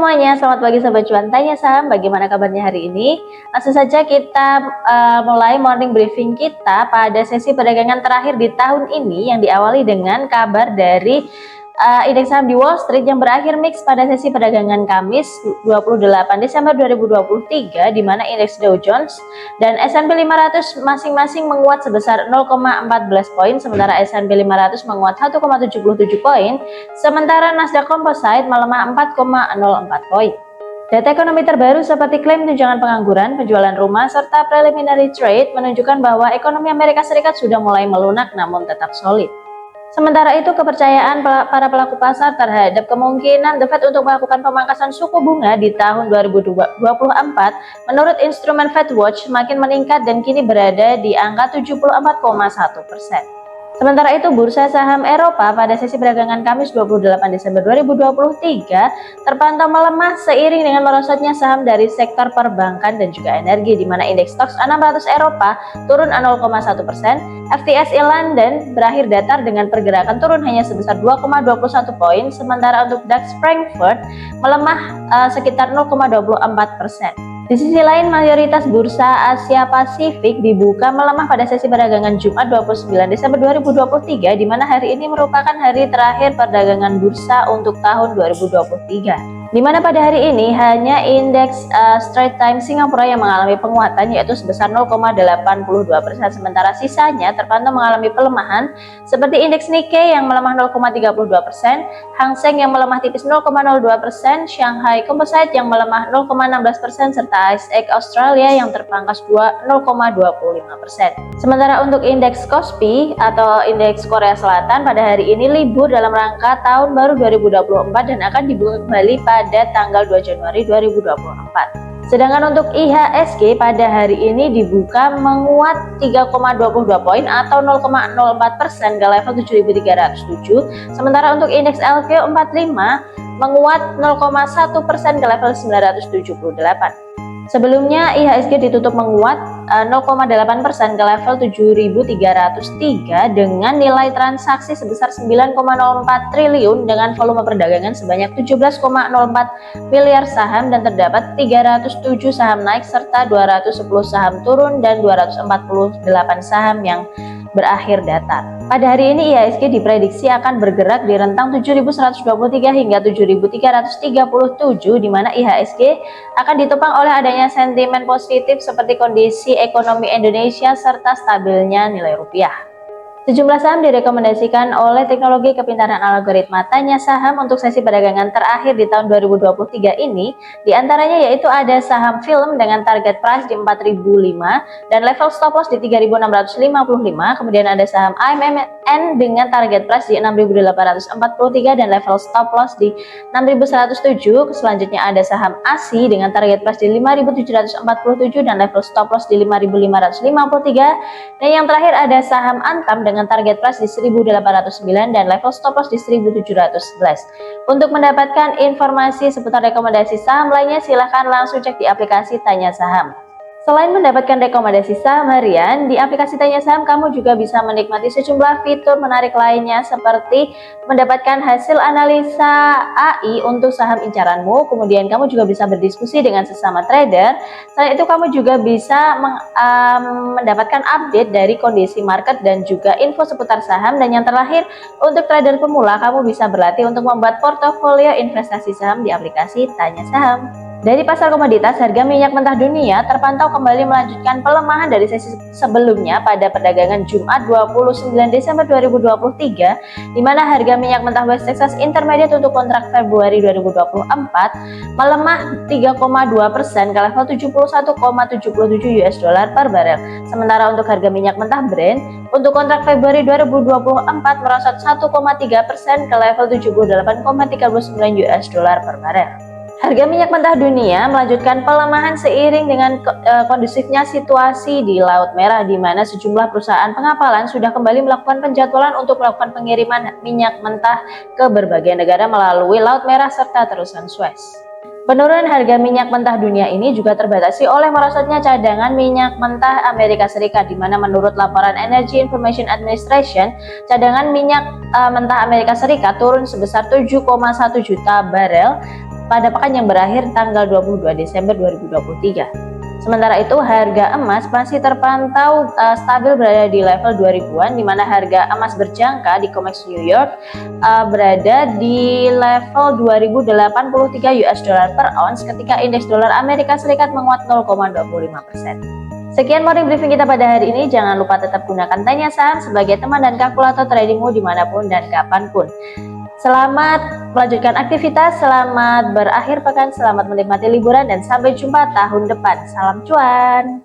semuanya, selamat pagi Sobat Cuan Tanya Saham. Bagaimana kabarnya hari ini? Langsung saja kita mulai morning briefing kita pada sesi perdagangan terakhir di tahun ini yang diawali dengan kabar dari indeks saham di Wall Street yang berakhir mix pada sesi perdagangan Kamis 28 Desember 2023, di mana indeks Dow Jones dan S&P 500 masing-masing menguat sebesar 0,14 poin, sementara S&P 500 menguat 1,77 poin, sementara Nasdaq Composite melemah 4,04 poin. Data ekonomi terbaru seperti klaim tunjangan pengangguran, penjualan rumah, serta preliminary trade menunjukkan bahwa ekonomi Amerika Serikat sudah mulai melunak namun tetap solid. Sementara itu, kepercayaan para pelaku pasar terhadap kemungkinan The Fed untuk melakukan pemangkasan suku bunga di tahun 2024 menurut instrumen FedWatch semakin meningkat dan kini berada di angka 74,1%. Sementara itu, bursa saham Eropa pada sesi perdagangan Kamis 28 Desember 2023 terpantau melemah seiring dengan merosotnya saham dari sektor perbankan dan juga energi, di mana indeks STOXX 600 Eropa turun 0,1%, FTSE London berakhir datar dengan pergerakan turun hanya sebesar 2,21 poin, sementara untuk DAX Frankfurt melemah sekitar 0,24%. Di sisi lain, mayoritas bursa Asia Pasifik dibuka melemah pada sesi perdagangan Jumat 29 Desember 2023, di mana hari ini merupakan hari terakhir perdagangan bursa untuk tahun 2023. Di mana pada hari ini hanya indeks Straits Times Singapura yang mengalami penguatan yaitu sebesar 0,82%, sementara sisanya terpantau mengalami pelemahan seperti indeks Nikkei yang melemah 0,32%, Hang Seng yang melemah tipis 0,02%, Shanghai Composite yang melemah 0,16%, serta ASX Australia yang terpangkas 0,25%. Sementara untuk indeks Kospi atau indeks Korea Selatan pada hari ini libur dalam rangka tahun baru 2024 dan akan dibuka kembali pada tanggal 2 Januari 2024. Sedangkan untuk IHSG pada hari ini dibuka menguat 3,22 poin atau 0,04% ke level 7.307, sementara untuk indeks LQ45 menguat 0,1% ke level 978. Sebelumnya IHSG ditutup menguat 0,8% ke level 7.303 dengan nilai transaksi sebesar 9,04 triliun dengan volume perdagangan sebanyak 17,04 miliar saham, dan terdapat 307 saham naik serta 210 saham turun dan 248 saham yang berakhir datar. Pada hari ini IHSG diprediksi akan bergerak di rentang 7.123 hingga 7.337, di mana IHSG akan ditopang oleh adanya sentimen positif seperti kondisi ekonomi Indonesia serta stabilnya nilai rupiah. Sejumlah saham direkomendasikan oleh teknologi kepintaran algoritma Tanya Saham untuk sesi perdagangan terakhir di tahun 2023 ini, diantaranya yaitu ada saham film dengan target price di 4.005 dan level stop loss di 3.655, kemudian ada saham AMMN dengan target price di 6.843 dan level stop loss di 6.107, selanjutnya ada saham ASI dengan target price di 5.747 dan level stop loss di 5.553, dan yang terakhir ada saham Antam dengan target price di 1.809 dan level stop loss di 1.711. Untuk mendapatkan informasi seputar rekomendasi saham lainnya, silahkan langsung cek di aplikasi Tanya Saham. Selain mendapatkan rekomendasi saham harian, di aplikasi Tanya Saham kamu juga bisa menikmati sejumlah fitur menarik lainnya seperti mendapatkan hasil analisa AI untuk saham incaranmu, kemudian kamu juga bisa berdiskusi dengan sesama trader. Selain itu kamu juga bisa mendapatkan update dari kondisi market dan juga info seputar saham, dan yang terakhir untuk trader pemula kamu bisa berlatih untuk membuat portofolio investasi saham di aplikasi Tanya Saham. Dari pasar komoditas, harga minyak mentah dunia terpantau kembali melanjutkan pelemahan dari sesi sebelumnya pada perdagangan Jumat 29 Desember 2023, di mana harga minyak mentah West Texas Intermediate untuk kontrak Februari 2024 melemah 3,2% ke level 71,77 US dollar per barel. Sementara untuk harga minyak mentah Brent untuk kontrak Februari 2024 merosot 1,3% ke level 78,39 US dollar per barel. Harga minyak mentah dunia melanjutkan pelemahan seiring dengan kondusifnya situasi di Laut Merah, di mana sejumlah perusahaan pengapalan sudah kembali melakukan penjadwalan untuk melakukan pengiriman minyak mentah ke berbagai negara melalui Laut Merah serta terusan Suez. Penurunan harga minyak mentah dunia ini juga terbatasi oleh merosotnya cadangan minyak mentah Amerika Serikat, di mana menurut laporan Energy Information Administration, cadangan minyak mentah Amerika Serikat turun sebesar 7,1 juta barel pada pekan yang berakhir tanggal 22 Desember 2023. Sementara itu, harga emas masih terpantau stabil berada di level 2000-an, di mana harga emas berjangka di COMEX New York berada di level 2083 US dollar per ounce ketika indeks dolar Amerika Serikat menguat 0,25%. Sekian morning briefing kita pada hari ini. Jangan lupa tetap gunakan Tanya Saham sebagai teman dan kalkulator tradingmu dimanapun dan kapanpun. Selamat melanjutkan aktivitas, selamat berakhir pekan, selamat menikmati liburan, dan sampai jumpa tahun depan. Salam cuan!